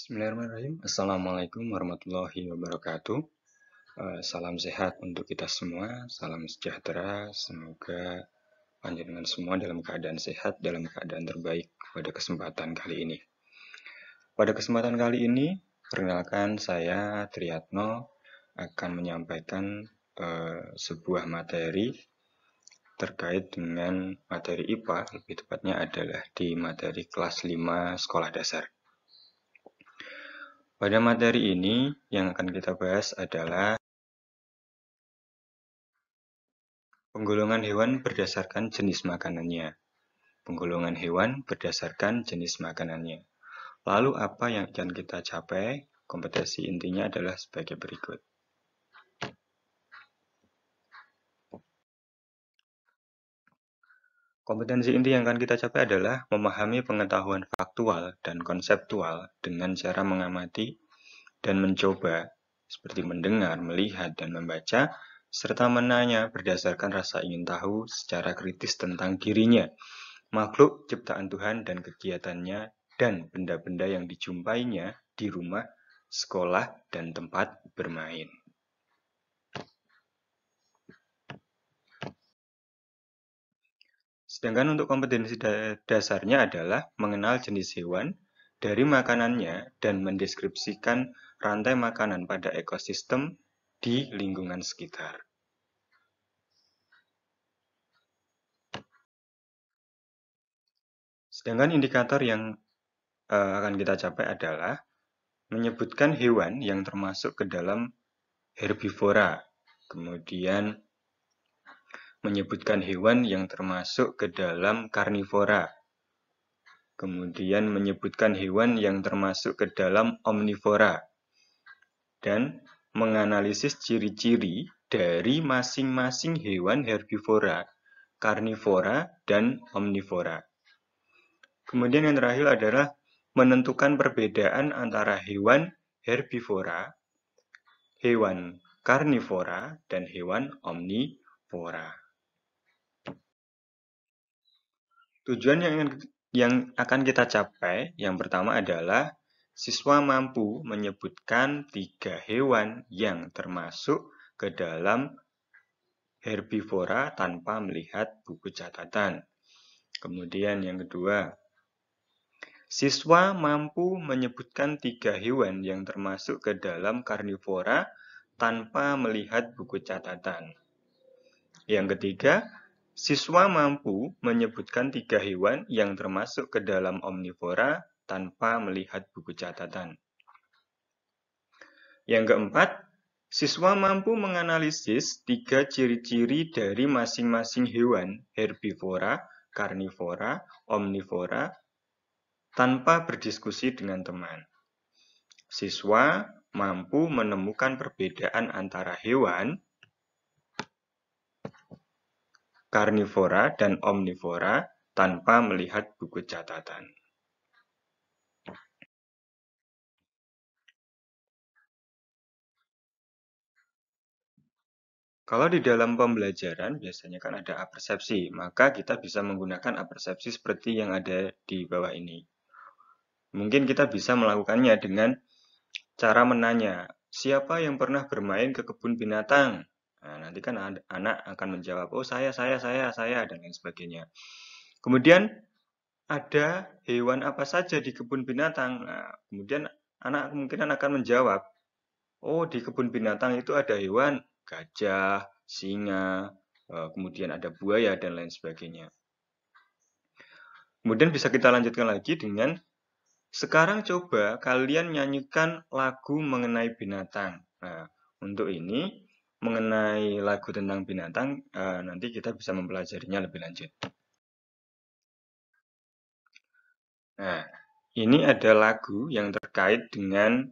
Bismillahirrahmanirrahim. Assalamualaikum warahmatullahi wabarakatuh. Salam sehat untuk kita semua, salam sejahtera. Semoga panjenengan semua dalam keadaan sehat, dalam keadaan terbaik pada kesempatan kali ini. Pada kesempatan kali ini, perkenalkan saya Triyatno akan menyampaikan sebuah materi terkait dengan materi IPA, lebih tepatnya adalah di materi kelas 5 sekolah dasar. Pada materi ini yang akan kita bahas adalah penggolongan hewan berdasarkan jenis makanannya. Penggolongan hewan berdasarkan jenis makanannya. Lalu apa yang akan kita capai? Kompetensi intinya adalah sebagai berikut. Kompetensi inti yang akan kita capai adalah memahami pengetahuan faktual dan konseptual dengan cara mengamati dan mencoba, seperti mendengar, melihat, dan membaca, serta menanya berdasarkan rasa ingin tahu secara kritis tentang dirinya, makhluk ciptaan Tuhan dan kegiatannya, dan benda-benda yang dijumpainya di rumah, sekolah, dan tempat bermain. Sedangkan untuk kompetensi dasarnya adalah mengenal jenis hewan dari makanannya dan mendeskripsikan rantai makanan pada ekosistem di lingkungan sekitar. Sedangkan indikator yang akan kita capai adalah menyebutkan hewan yang termasuk ke dalam herbivora, kemudian menyebutkan hewan yang termasuk ke dalam karnivora, kemudian menyebutkan hewan yang termasuk ke dalam omnivora, dan menganalisis ciri-ciri dari masing-masing hewan herbivora, karnivora, dan omnivora. Kemudian yang terakhir adalah menentukan perbedaan antara hewan herbivora, hewan karnivora, dan hewan omnivora. Tujuan yang akan kita capai yang pertama adalah siswa mampu menyebutkan 3 hewan yang termasuk ke dalam herbivora tanpa melihat buku catatan. Kemudian yang kedua, siswa mampu menyebutkan 3 hewan yang termasuk ke dalam karnivora tanpa melihat buku catatan. Yang ketiga, siswa mampu menyebutkan 3 hewan yang termasuk ke dalam omnivora tanpa melihat buku catatan. Yang keempat, siswa mampu menganalisis 3 ciri-ciri dari masing-masing hewan herbivora, karnivora, omnivora tanpa berdiskusi dengan teman. Siswa mampu menemukan perbedaan antara hewan karnivora dan omnivora tanpa melihat buku catatan. Kalau di dalam pembelajaran biasanya kan ada apersepsi, maka kita bisa menggunakan apersepsi seperti yang ada di bawah ini. Mungkin kita bisa melakukannya dengan cara menanya, siapa yang pernah bermain ke kebun binatang? Nah, nanti kan anak akan menjawab, oh saya, dan lain sebagainya. Kemudian ada hewan apa saja di kebun binatang? Nah, kemudian anak kemungkinan akan menjawab, oh di kebun binatang itu ada hewan gajah, singa, kemudian ada buaya, dan lain sebagainya. Kemudian bisa kita lanjutkan lagi dengan, sekarang coba kalian nyanyikan lagu mengenai binatang. Nah, untuk ini, mengenai lagu tentang binatang, nanti kita bisa mempelajarinya lebih lanjut. Nah, ini ada lagu yang terkait dengan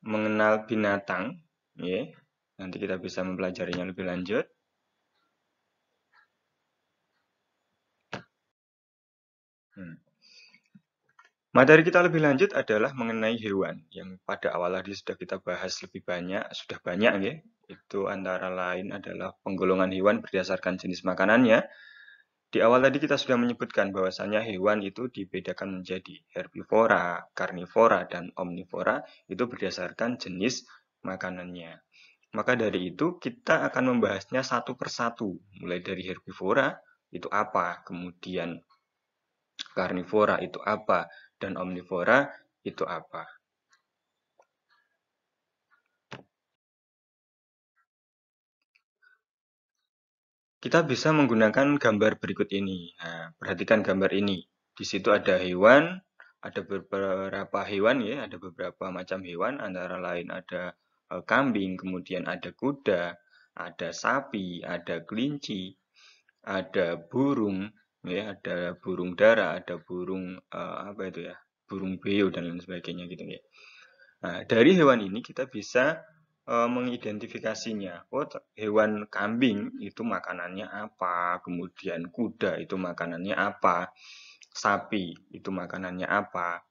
mengenal binatang. Ya. Nanti kita bisa mempelajarinya lebih lanjut. Materi kita lebih lanjut adalah mengenai hewan, yang pada awal tadi sudah kita bahas lebih banyak, sudah banyak ya. Itu antara lain adalah penggolongan hewan berdasarkan jenis makanannya. Di awal tadi kita sudah menyebutkan bahwasanya hewan itu dibedakan menjadi herbivora, karnivora, dan omnivora itu berdasarkan jenis makanannya. Maka dari itu kita akan membahasnya satu persatu, mulai dari herbivora itu apa, kemudian karnivora itu apa, dan omnivora itu apa. Kita bisa menggunakan gambar berikut ini. Nah, perhatikan gambar ini. Di situ ada hewan, ada beberapa hewan ya, ada beberapa macam hewan, antara lain ada kambing, kemudian ada kuda, ada sapi, ada kelinci, ada burung, ya, ada burung dara, ada burung apa itu ya, burung beo dan lain sebagainya gitu ya. Nah, dari hewan ini kita bisa mengidentifikasinya. Oh, hewan kambing itu makanannya apa, kemudian kuda itu makanannya apa, sapi itu makanannya apa,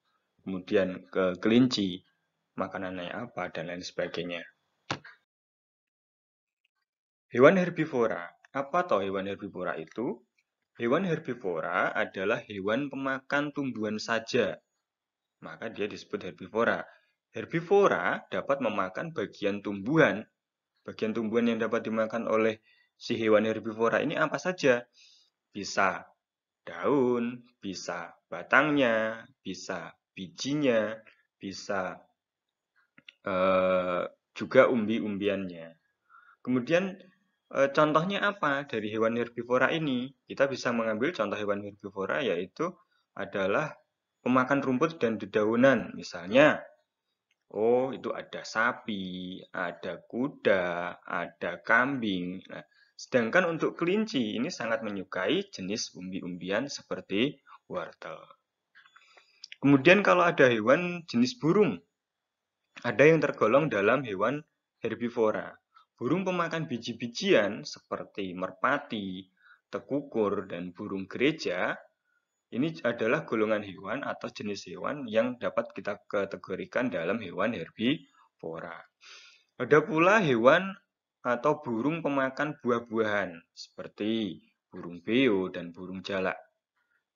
kemudian kelinci makanannya apa, dan lain sebagainya. Hewan herbivora. Apa toh hewan herbivora itu? Hewan herbivora adalah hewan pemakan tumbuhan saja. Maka dia disebut herbivora. Herbivora dapat memakan bagian tumbuhan. Bagian tumbuhan yang dapat dimakan oleh si hewan herbivora ini apa saja? Bisa daun, bisa batangnya, bisa bijinya, bisa juga umbi-umbiannya. Kemudian contohnya apa dari hewan herbivora ini? Kita bisa mengambil contoh hewan herbivora yaitu adalah pemakan rumput dan dedaunan. Misalnya, oh itu ada sapi, ada kuda, ada kambing. Nah, sedangkan untuk kelinci ini sangat menyukai jenis umbi-umbian seperti wortel. Kemudian kalau ada hewan jenis burung, ada yang tergolong dalam hewan herbivora. Burung pemakan biji-bijian seperti merpati, tekukur, dan burung gereja ini adalah golongan hewan atau jenis hewan yang dapat kita kategorikan dalam hewan herbivora. Ada pula hewan atau burung pemakan buah-buahan seperti burung beo dan burung jalak.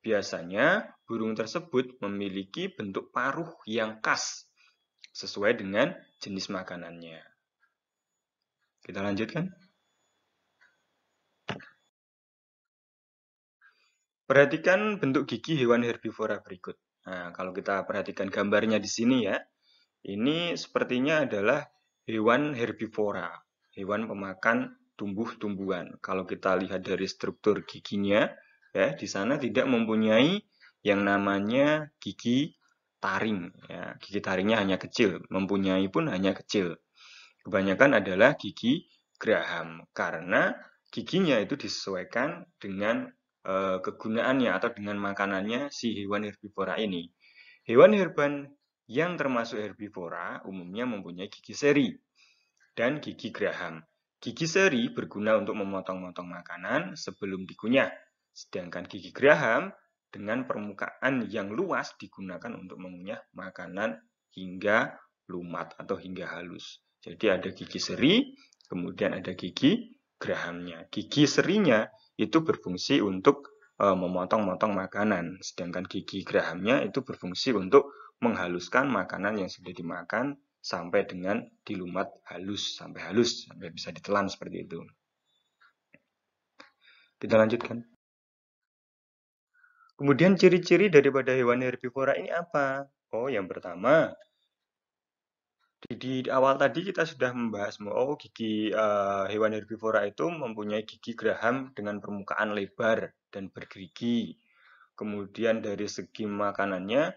Biasanya burung tersebut memiliki bentuk paruh yang khas sesuai dengan jenis makanannya. Kita lanjutkan. Perhatikan bentuk gigi hewan herbivora berikut. Nah, kalau kita perhatikan gambarnya di sini ya, ini sepertinya adalah hewan herbivora, hewan pemakan tumbuh-tumbuhan. Kalau kita lihat dari struktur giginya, ya di sana tidak mempunyai yang namanya gigi taring. Ya, gigi taringnya hanya kecil, mempunyai pun hanya kecil. Kebanyakan adalah gigi geraham karena giginya itu disesuaikan dengan kegunaannya atau dengan makanannya si hewan herbivora ini. Hewan-hewan yang termasuk herbivora umumnya mempunyai gigi seri dan gigi geraham. Gigi seri berguna untuk memotong-motong makanan sebelum dikunyah, sedangkan gigi geraham dengan permukaan yang luas digunakan untuk mengunyah makanan hingga lumat atau hingga halus. Jadi ada gigi seri, kemudian ada gigi gerahamnya. Gigi serinya itu berfungsi untuk memotong-motong makanan, sedangkan gigi gerahamnya itu berfungsi untuk menghaluskan makanan yang sudah dimakan sampai dengan dilumat halus, sampai bisa ditelan seperti itu. Kita lanjutkan. Kemudian ciri-ciri daripada hewan herbivora ini apa? Oh, yang pertama, di awal tadi kita sudah membahas bahwa gigi hewan herbivora itu mempunyai gigi geraham dengan permukaan lebar dan bergerigi. Kemudian dari segi makanannya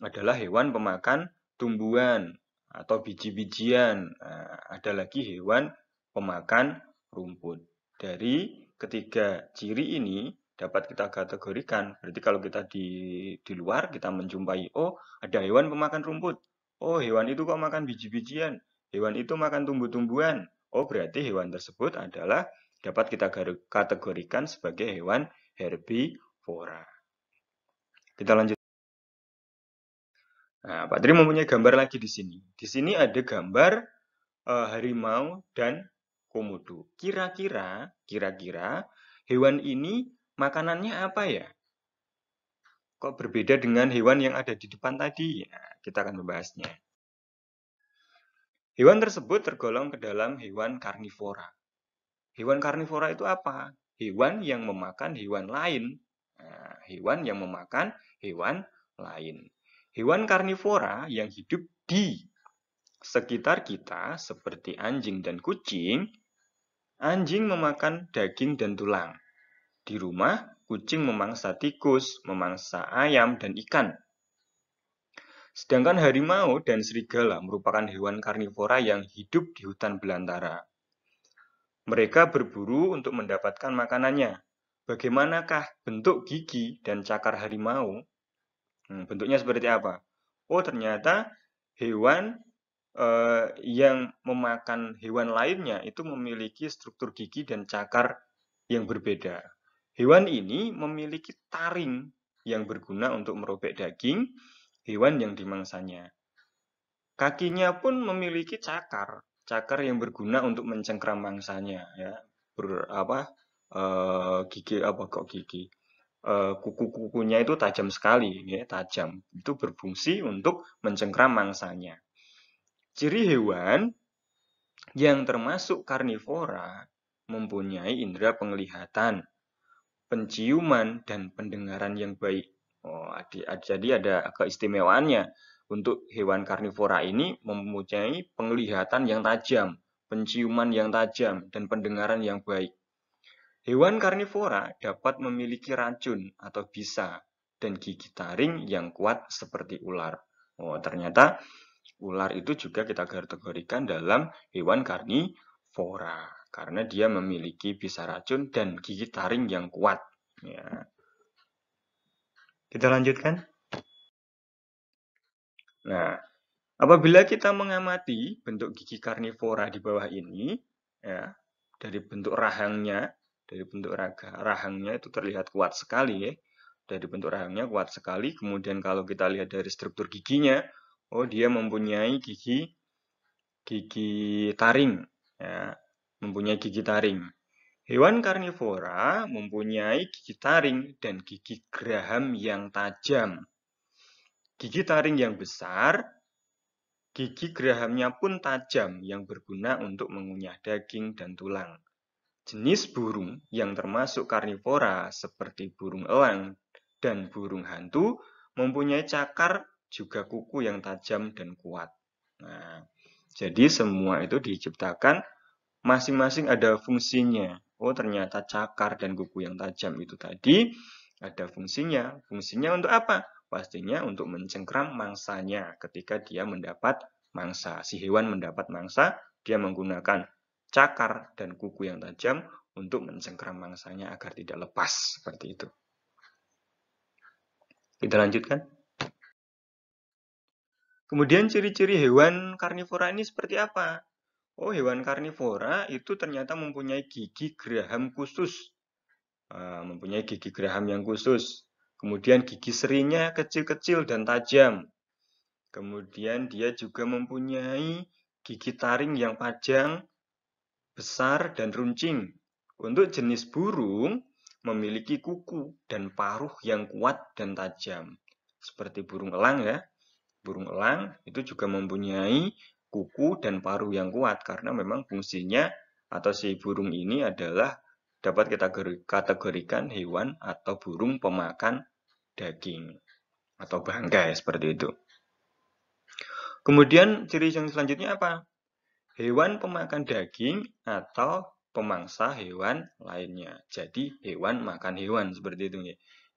adalah hewan pemakan tumbuhan atau biji-bijian. Nah, ada lagi hewan pemakan rumput. Dari ketiga ciri ini dapat kita kategorikan. Berarti kalau kita di luar kita menjumpai, oh ada hewan pemakan rumput. Oh, hewan itu kok makan biji-bijian. Hewan itu makan tumbuh-tumbuhan. Oh, berarti hewan tersebut adalah dapat kita kategorikan sebagai hewan herbivora. Kita lanjut. Nah, Pak Tri mempunyai gambar lagi di sini. Di sini ada gambar harimau dan komodo. Kira-kira hewan ini makanannya apa ya? Kok berbeda dengan hewan yang ada di depan tadi? Nah, kita akan membahasnya. Hewan tersebut tergolong ke dalam hewan karnivora. Hewan karnivora itu apa? Hewan yang memakan hewan lain. Nah, hewan yang memakan hewan lain. Hewan karnivora yang hidup di sekitar kita seperti anjing dan kucing. Anjing memakan daging dan tulang. Di rumah, kucing memangsa tikus, memangsa ayam dan ikan. Sedangkan harimau dan serigala merupakan hewan karnivora yang hidup di hutan belantara. Mereka berburu untuk mendapatkan makanannya. Bagaimanakah bentuk gigi dan cakar harimau? Bentuknya seperti apa? Oh, ternyata hewan yang memakan hewan lainnya itu memiliki struktur gigi dan cakar yang berbeda. Hewan ini memiliki taring yang berguna untuk merobek daging hewan yang dimangsanya. Kakinya pun memiliki cakar yang berguna untuk mencengkram mangsanya. Ya, gigi. Kuku-kukunya itu tajam sekali, ya, tajam. Itu berfungsi untuk mencengkram mangsanya. Ciri hewan yang termasuk karnivora mempunyai indera penglihatan, penciuman, dan pendengaran yang baik. Jadi ada keistimewaannya. Untuk hewan karnivora ini mempunyai penglihatan yang tajam, penciuman yang tajam, dan pendengaran yang baik. Hewan karnivora dapat memiliki racun atau bisa dan gigi taring yang kuat seperti ular. Ternyata ular itu juga kita kategorikan dalam hewan karnivora karena dia memiliki bisa racun dan gigi taring yang kuat. Ya. Kita lanjutkan. Nah, apabila kita mengamati bentuk gigi karnivora di bawah ini, ya, dari bentuk rahangnya itu terlihat kuat sekali, ya. Dari bentuk rahangnya kuat sekali. Kemudian kalau kita lihat dari struktur giginya, dia mempunyai gigi taring, ya, mempunyai gigi taring. Hewan karnivora mempunyai gigi taring dan gigi geraham yang tajam. Gigi taring yang besar, gigi gerahamnya pun tajam yang berguna untuk mengunyah daging dan tulang. Jenis burung yang termasuk karnivora seperti burung elang dan burung hantu mempunyai cakar juga kuku yang tajam dan kuat. Nah, jadi semua itu diciptakan masing-masing ada fungsinya. Ternyata cakar dan kuku yang tajam itu tadi ada fungsinya. Fungsinya untuk apa? Pastinya untuk mencengkram mangsanya ketika dia mendapat mangsa. Si hewan mendapat mangsa, dia menggunakan cakar dan kuku yang tajam untuk mencengkram mangsanya agar tidak lepas. Seperti itu. Kita lanjutkan. Kemudian ciri-ciri hewan karnivora ini seperti apa? Hewan karnivora itu ternyata mempunyai gigi geraham khusus. Mempunyai gigi geraham yang khusus. Kemudian gigi serinya kecil-kecil dan tajam. Kemudian dia juga mempunyai gigi taring yang panjang, besar, dan runcing. Untuk jenis burung, memiliki kuku dan paruh yang kuat dan tajam. Seperti burung elang, ya. Burung elang itu juga mempunyai kuku dan paruh yang kuat karena memang fungsinya atau si burung ini adalah dapat kita kategorikan hewan atau burung pemakan daging atau bangkai seperti itu. Kemudian ciri yang selanjutnya apa? Hewan pemakan daging atau pemangsa hewan lainnya. Jadi hewan makan hewan seperti itu.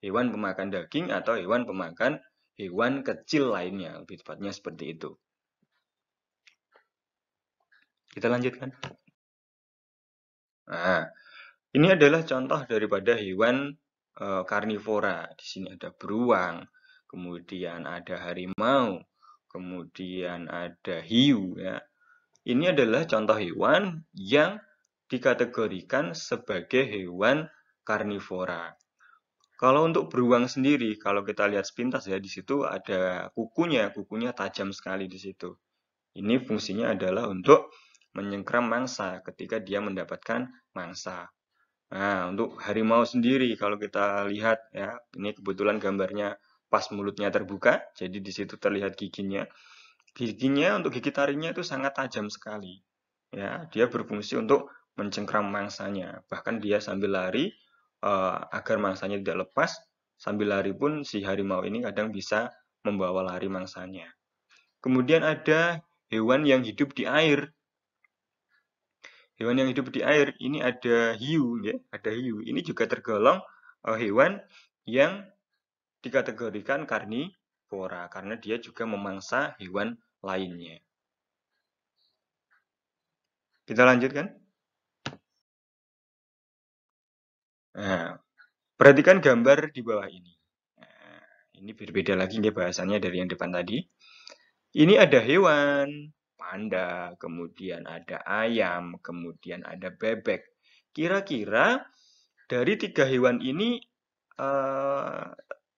Hewan pemakan daging atau hewan pemakan hewan kecil lainnya, lebih tepatnya seperti itu. Kita lanjutkan. Nah, ini adalah contoh daripada hewan karnivora. Di sini ada beruang, kemudian ada harimau, kemudian ada hiu. Ya. Ini adalah contoh hewan yang dikategorikan sebagai hewan karnivora. Kalau untuk beruang sendiri, kalau kita lihat sepintas ya, di situ ada kukunya tajam sekali di situ. Ini fungsinya adalah untuk menyengkram mangsa ketika dia mendapatkan mangsa. Nah, untuk harimau sendiri kalau kita lihat ya, ini kebetulan gambarnya pas mulutnya terbuka, jadi di situ terlihat giginya. Giginya untuk gigi taringnya itu sangat tajam sekali. Ya, dia berfungsi untuk mencengkram mangsanya. Bahkan dia sambil lari agar mangsanya tidak lepas, sambil lari pun si harimau ini kadang bisa membawa lari mangsanya. Kemudian ada hewan yang hidup di air. Hewan yang hidup di air ini ada hiu, ya, ada hiu. Ini juga tergolong hewan yang dikategorikan karnivora karena dia juga memangsa hewan lainnya. Kita lanjutkan. Nah, perhatikan gambar di bawah ini. Nah, ini berbeda lagi nih bahasannya dari yang depan tadi. Ini ada hewan, panda, kemudian ada ayam, kemudian ada bebek. Kira-kira dari tiga hewan ini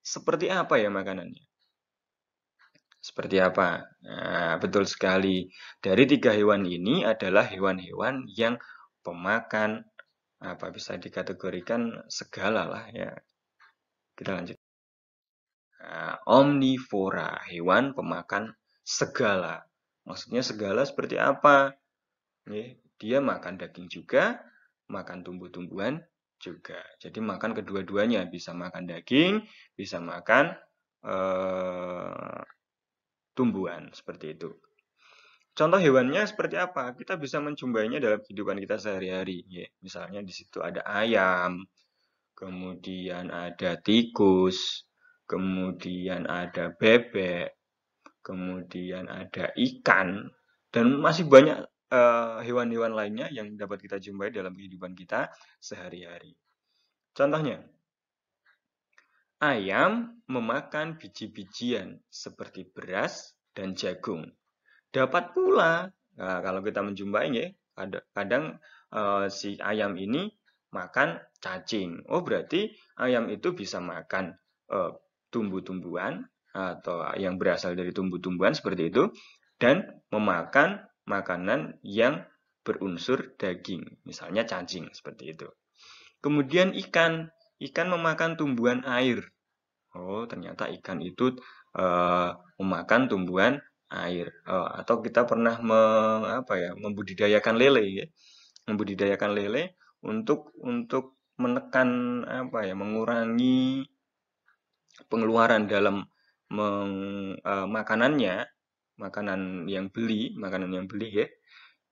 seperti apa ya makanannya? Seperti apa? Nah, betul sekali. Dari tiga hewan ini adalah hewan-hewan yang pemakan, apa bisa dikategorikan segala lah ya. Kita lanjut. Nah, omnivora, hewan pemakan segala. Maksudnya segala seperti apa? Dia makan daging juga, makan tumbuh-tumbuhan juga. Jadi makan kedua-duanya, bisa makan daging, bisa makan tumbuhan seperti itu. Contoh hewannya seperti apa? Kita bisa menjumpainya dalam kehidupan kita sehari-hari. Ya, misalnya di situ ada ayam, kemudian ada tikus, kemudian ada bebek, kemudian ada ikan, dan masih banyak hewan-hewan lainnya yang dapat kita jumpai dalam kehidupan kita sehari-hari. Contohnya, ayam memakan biji-bijian seperti beras dan jagung. Dapat pula, nah, kalau kita menjumpainya, kadang si ayam ini makan cacing. Oh, berarti ayam itu bisa makan tumbuh-tumbuhan atau yang berasal dari tumbuh-tumbuhan seperti itu dan memakan makanan yang berunsur daging, misalnya cacing seperti itu. Kemudian ikan memakan tumbuhan air. Oh, ternyata ikan itu memakan tumbuhan air. Atau kita pernah membudidayakan lele ya. Membudidayakan lele untuk menekan mengurangi pengeluaran dalam makanannya, makanan yang beli ya.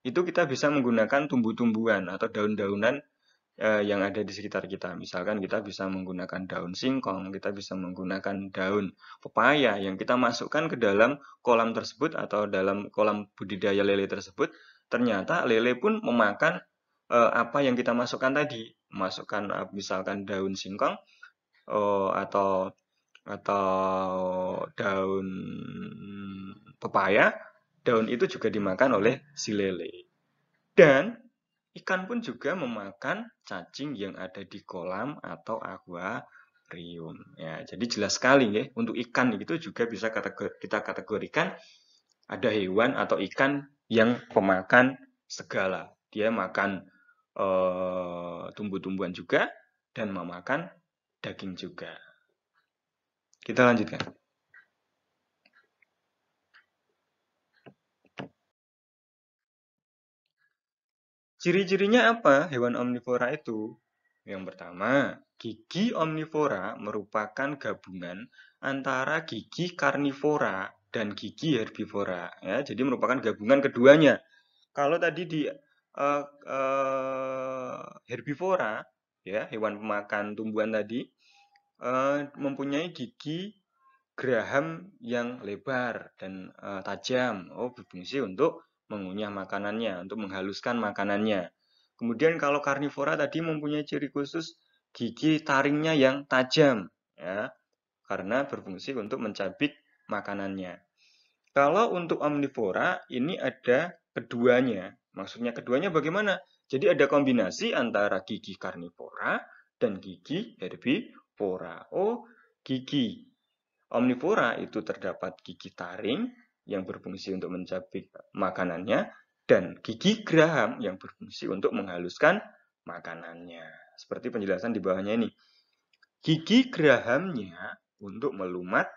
Itu kita bisa menggunakan tumbuh-tumbuhan atau daun-daunan yang ada di sekitar kita. Misalkan kita bisa menggunakan daun singkong, kita bisa menggunakan daun pepaya yang kita masukkan ke dalam kolam tersebut atau dalam kolam budidaya lele tersebut. Ternyata lele pun memakan apa yang kita masukkan tadi. Masukkan misalkan daun singkong atau daun pepaya, daun itu juga dimakan oleh si lele. Dan ikan pun juga memakan cacing yang ada di kolam atau akuarium. Ya, jadi jelas sekali ya, untuk ikan itu juga bisa kita kategorikan ada hewan atau ikan yang pemakan segala. Dia makan tumbuh-tumbuhan juga dan memakan daging juga. Kita lanjutkan. Ciri-cirinya apa hewan omnivora itu? Yang pertama, gigi omnivora merupakan gabungan antara gigi karnivora dan gigi herbivora. Ya, jadi merupakan gabungan keduanya. Kalau tadi di herbivora, ya hewan pemakan tumbuhan tadi, mempunyai gigi geraham yang lebar dan tajam. Oh, berfungsi untuk mengunyah makanannya, untuk menghaluskan makanannya. Kemudian kalau karnivora tadi mempunyai ciri khusus gigi taringnya yang tajam, ya, karena berfungsi untuk mencabik makanannya. Kalau untuk omnivora ini ada keduanya. Maksudnya keduanya bagaimana? Jadi ada kombinasi antara gigi karnivora dan gigi herbivora. Oh, gigi omnivora itu terdapat gigi taring yang berfungsi untuk mencabik makanannya dan gigi geraham yang berfungsi untuk menghaluskan makanannya. seperti penjelasan di bawahnya ini. Gigi gerahamnya untuk melumat,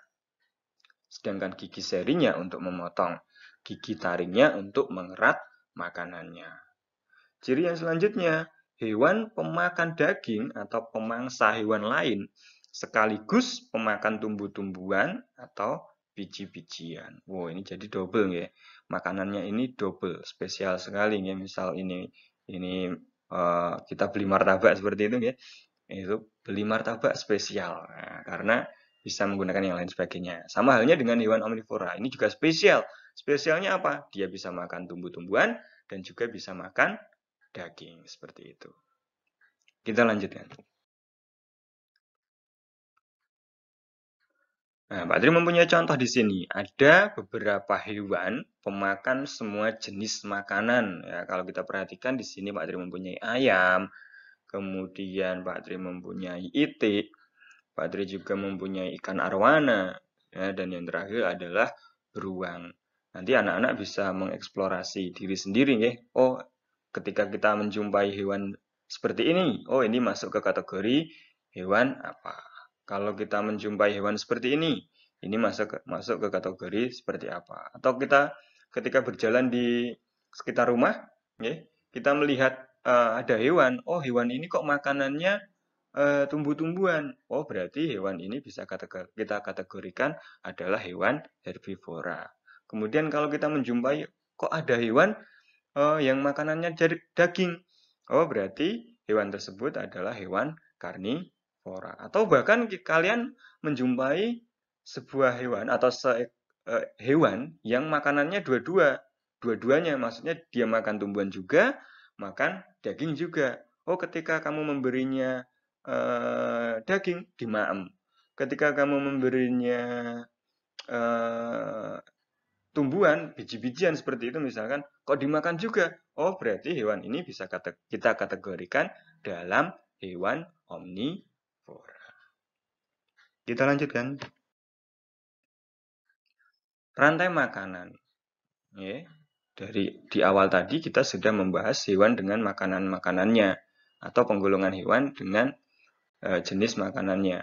sedangkan gigi serinya untuk memotong. Gigi taringnya untuk mengerat makanannya. Ciri yang selanjutnya, hewan pemakan daging atau pemangsa hewan lain sekaligus pemakan tumbuh-tumbuhan atau biji-bijian. Wow, ini jadi double ya. Makanannya ini double, spesial sekali ya. Misal ini kita beli martabak seperti itu ya. Itu beli martabak spesial. Nah, karena bisa menggunakan yang lain sebagainya. Sama halnya dengan hewan omnivora. Ini juga spesial. Spesialnya apa? Dia bisa makan tumbuh-tumbuhan dan juga bisa makan daging seperti itu. Kita lanjutkan. Nah, Pak Tri mempunyai contoh di sini. Ada beberapa hewan pemakan semua jenis makanan. Ya, kalau kita perhatikan di sini Pak Tri mempunyai ayam, kemudian Pak Tri mempunyai itik, Pak Tri juga mempunyai ikan arwana, ya, dan yang terakhir adalah beruang. Nanti anak-anak bisa mengeksplorasi diri sendiri, ya. Oh, ketika kita menjumpai hewan seperti ini, oh ini masuk ke kategori hewan apa? Kalau kita menjumpai hewan seperti ini masuk ke kategori seperti apa? Atau kita ketika berjalan di sekitar rumah, ya, kita melihat ada hewan, oh hewan ini kok makanannya tumbuh-tumbuhan. Oh, berarti hewan ini bisa kita kategorikan adalah hewan herbivora. Kemudian kalau kita menjumpai kok ada hewan yang makanannya daging. Oh, berarti hewan tersebut adalah hewan karnivora. Atau bahkan kalian menjumpai sebuah hewan atau hewan yang makanannya dua-duanya, maksudnya dia makan tumbuhan juga, makan daging juga. Oh, ketika kamu memberinya daging, dimaem. Ketika kamu memberinya tumbuhan, biji-bijian seperti itu misalkan, kok dimakan juga? Oh, berarti hewan ini bisa kita kategorikan dalam hewan omnivora. Kita lanjutkan. Rantai makanan. Ya, di awal tadi kita sudah membahas hewan dengan makanan-makanannya atau penggolongan hewan dengan jenis makanannya.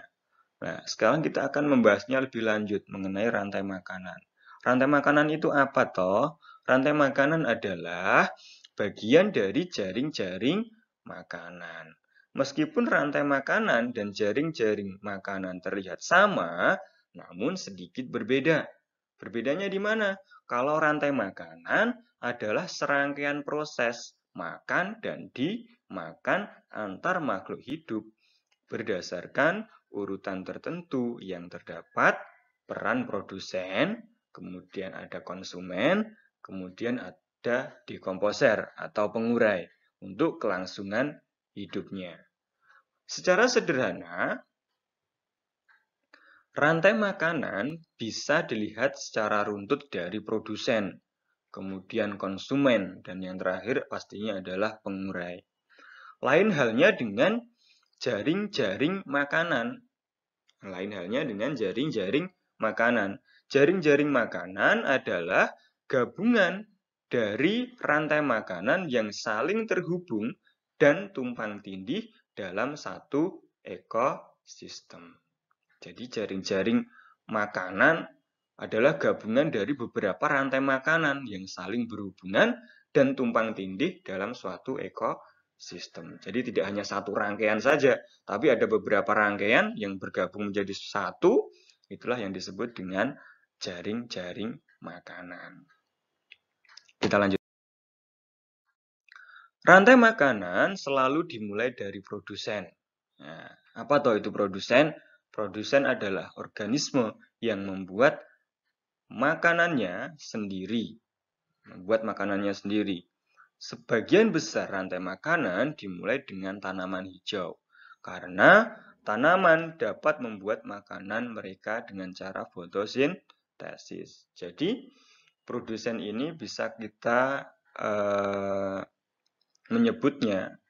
Nah, sekarang kita akan membahasnya lebih lanjut mengenai rantai makanan. Rantai makanan itu apa toh? Rantai makanan adalah bagian dari jaring-jaring makanan. Meskipun rantai makanan dan jaring-jaring makanan terlihat sama, namun sedikit berbeda. Berbedanya di mana? Kalau rantai makanan adalah serangkaian proses makan dan dimakan antar makhluk hidup berdasarkan urutan tertentu yang terdapat peran produsen, kemudian ada konsumen, kemudian ada dekomposer atau pengurai untuk kelangsungan hidupnya. Secara sederhana, rantai makanan bisa dilihat secara runtut dari produsen, kemudian konsumen, dan yang terakhir pastinya adalah pengurai. Lain halnya dengan jaring-jaring makanan. Lain halnya dengan jaring-jaring makanan. Jaring-jaring makanan adalah gabungan dari rantai makanan yang saling terhubung dan tumpang tindih dalam satu ekosistem. Jadi jaring-jaring makanan adalah gabungan dari beberapa rantai makanan yang saling berhubungan dan tumpang tindih dalam suatu ekosistem. Jadi tidak hanya satu rangkaian saja, tapi ada beberapa rangkaian yang bergabung menjadi satu, itulah yang disebut dengan jaring-jaring makanan. Kita lanjut. Rantai makanan selalu dimulai dari produsen. Nah, apa toh itu produsen? Produsen adalah organisme yang membuat makanannya sendiri. Sebagian besar rantai makanan dimulai dengan tanaman hijau, karena tanaman dapat membuat makanan mereka dengan cara fotosintesis. Jadi, produsen ini bisa kita menyebutnya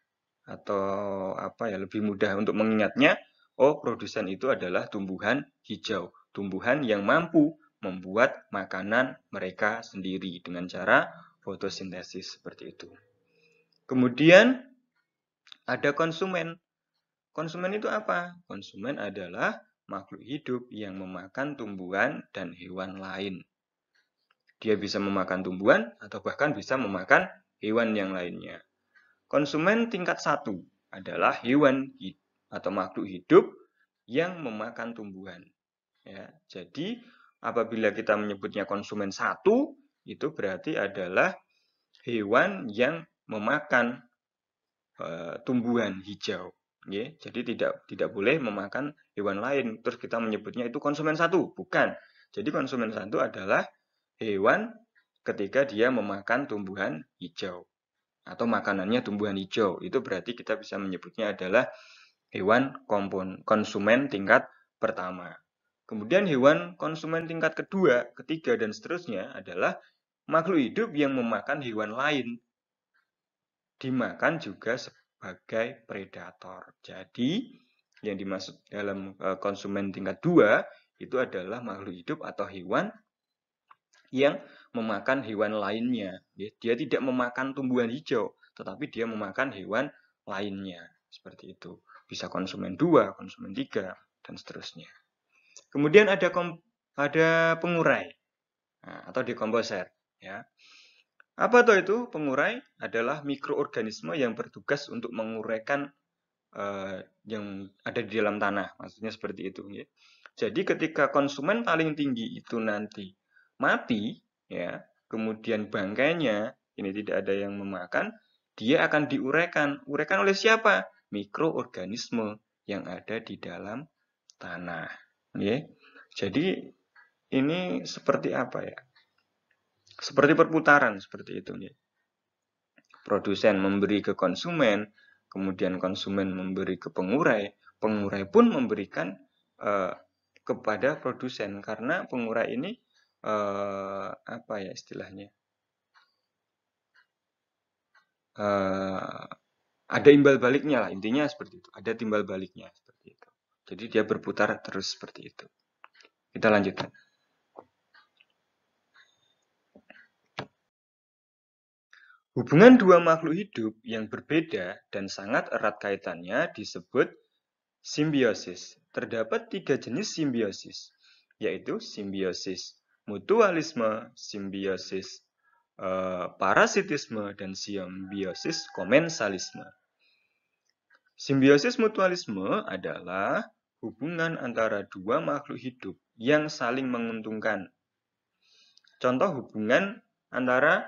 atau lebih mudah untuk mengingatnya. Oh, produsen itu adalah tumbuhan hijau, tumbuhan yang mampu membuat makanan mereka sendiri dengan cara fotosintesis seperti itu. Kemudian ada konsumen. Konsumen itu apa? Konsumen adalah makhluk hidup yang memakan tumbuhan dan hewan lain. Dia bisa memakan tumbuhan atau bahkan bisa memakan hewan yang lainnya. Konsumen tingkat 1 adalah hewan atau makhluk hidup yang memakan tumbuhan. Ya, jadi apabila kita menyebutnya konsumen 1, itu berarti adalah hewan yang memakan tumbuhan hijau. Ya, jadi tidak boleh memakan hewan lain. Terus kita menyebutnya itu konsumen 1, bukan. Jadi konsumen 1 adalah hewan ketika dia memakan tumbuhan hijau atau makanannya tumbuhan hijau. Itu berarti kita bisa menyebutnya adalah hewan konsumen tingkat pertama. Kemudian hewan konsumen tingkat kedua, ketiga, dan seterusnya adalah makhluk hidup yang memakan hewan lain. Dimakan juga sebagai predator. Jadi, yang dimaksud dalam konsumen tingkat 2 itu adalah makhluk hidup atau hewan yang memakan hewan lainnya. Dia tidak memakan tumbuhan hijau, tetapi dia memakan hewan lainnya. Seperti itu. Bisa konsumen 2, konsumen 3, dan seterusnya. Kemudian ada pengurai atau dekomposer. Ya. Apa itu? Pengurai adalah mikroorganisme yang bertugas untuk menguraikan yang ada di dalam tanah. Maksudnya seperti itu. Ya. Jadi ketika konsumen paling tinggi itu nanti mati, ya, kemudian bangkainya ini tidak ada yang memakan, dia akan diuraikan. Uraikan oleh siapa? Mikroorganisme yang ada di dalam tanah. Ya. Jadi ini seperti apa ya? Seperti perputaran seperti itu. Ya. Produsen memberi ke konsumen, kemudian konsumen memberi ke pengurai, pengurai pun memberikan kepada produsen karena pengurai ini apa ya istilahnya? Ada imbal baliknya lah, intinya seperti itu. Ada timbal baliknya seperti itu. Jadi dia berputar terus seperti itu. Kita lanjutkan. Hubungan dua makhluk hidup yang berbeda dan sangat erat kaitannya disebut simbiosis. Terdapat 3 jenis simbiosis, yaitu simbiosis mutualisme, simbiosis parasitisme, dan simbiosis komensalisme. Simbiosis mutualisme adalah hubungan antara dua makhluk hidup yang saling menguntungkan. Contoh hubungan antara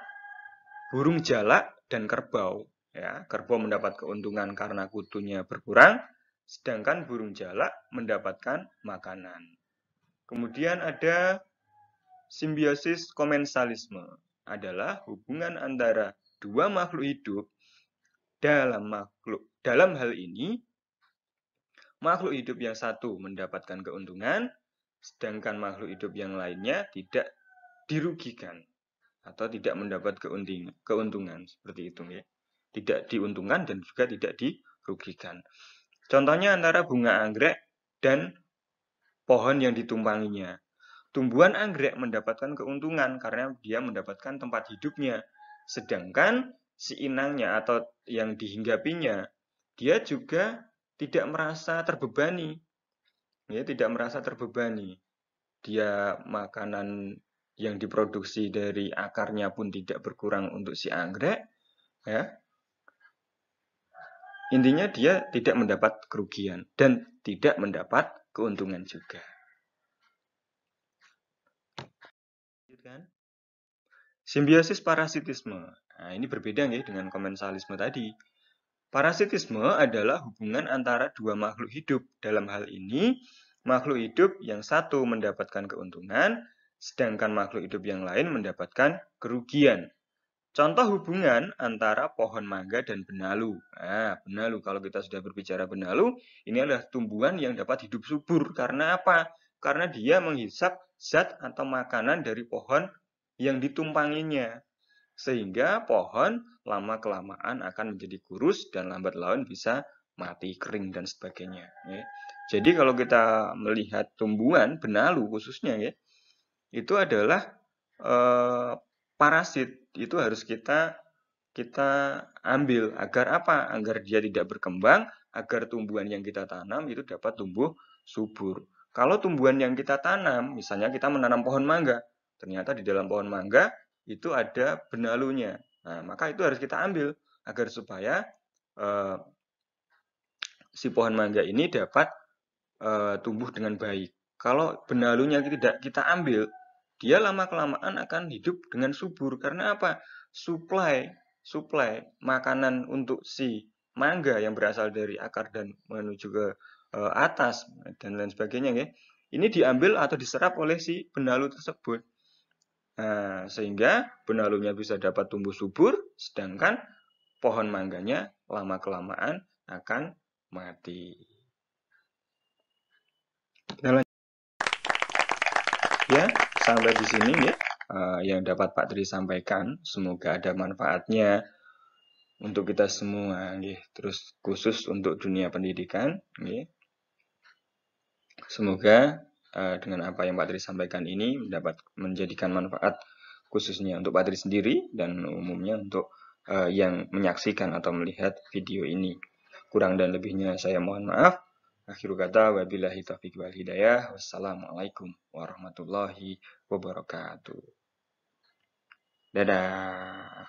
burung jalak dan kerbau. Ya, kerbau mendapat keuntungan karena kutunya berkurang, sedangkan burung jalak mendapatkan makanan. Kemudian ada simbiosis komensalisme, adalah hubungan antara dua makhluk hidup. Dalam hal ini, makhluk hidup yang satu mendapatkan keuntungan, sedangkan makhluk hidup yang lainnya tidak dirugikan atau tidak mendapat keuntungan seperti itu ya. Tidak diuntungkan dan juga tidak dirugikan. Contohnya antara bunga anggrek dan pohon yang ditumpanginya. Tumbuhan anggrek mendapatkan keuntungan karena dia mendapatkan tempat hidupnya. Sedangkan si inangnya atau yang dihinggapinya, dia juga tidak merasa terbebani. Ya, tidak merasa terbebani. Dia makanan yang diproduksi dari akarnya pun tidak berkurang untuk si anggrek, ya. Intinya dia tidak mendapat kerugian dan tidak mendapat keuntungan juga. Simbiosis parasitisme. Nah, ini berbeda ya dengan komensalisme tadi. Parasitisme adalah hubungan antara dua makhluk hidup. Dalam hal ini, makhluk hidup yang satu mendapatkan keuntungan, sedangkan makhluk hidup yang lain mendapatkan kerugian. Contoh hubungan antara pohon mangga dan benalu. Nah, benalu, kalau kita sudah berbicara benalu, ini adalah tumbuhan yang dapat hidup subur. Karena apa? Karena dia menghisap zat atau makanan dari pohon yang ditumpanginya. Sehingga pohon lama-kelamaan akan menjadi kurus dan lambat laun bisa mati, kering, dan sebagainya. Ya. Jadi kalau kita melihat tumbuhan benalu khususnya ya, itu adalah parasit. Itu harus kita kita ambil. Agar apa? Agar dia tidak berkembang, agar tumbuhan yang kita tanam itu dapat tumbuh subur. Kalau tumbuhan yang kita tanam, misalnya kita menanam pohon mangga, ternyata di dalam pohon mangga itu ada benalunya. Nah, maka itu harus kita ambil agar supaya eh, si pohon mangga ini dapat tumbuh dengan baik. Kalau benalunya tidak kita ambil, dia lama-kelamaan akan hidup dengan subur. Karena apa? Supply makanan untuk si mangga yang berasal dari akar dan menuju ke atas dan lain sebagainya, ya. Ini diambil atau diserap oleh si benalu tersebut. Nah, sehingga benalunya bisa dapat tumbuh subur, sedangkan pohon mangganya lama-kelamaan akan mati. Ya, sampai di sini ya yang dapat Pak Tri sampaikan. Semoga ada manfaatnya untuk kita semua, ya. Terus khusus untuk dunia pendidikan, ya. Semoga dengan apa yang Pak Tri sampaikan ini dapat menjadikan manfaat khususnya untuk Pak Tri sendiri dan umumnya untuk yang menyaksikan atau melihat video ini. Kurang dan lebihnya saya mohon maaf. Akhirul kata, wabillahi taufiq wal hidayah. Wassalamualaikum warahmatullahi wabarakatuh. Dadah.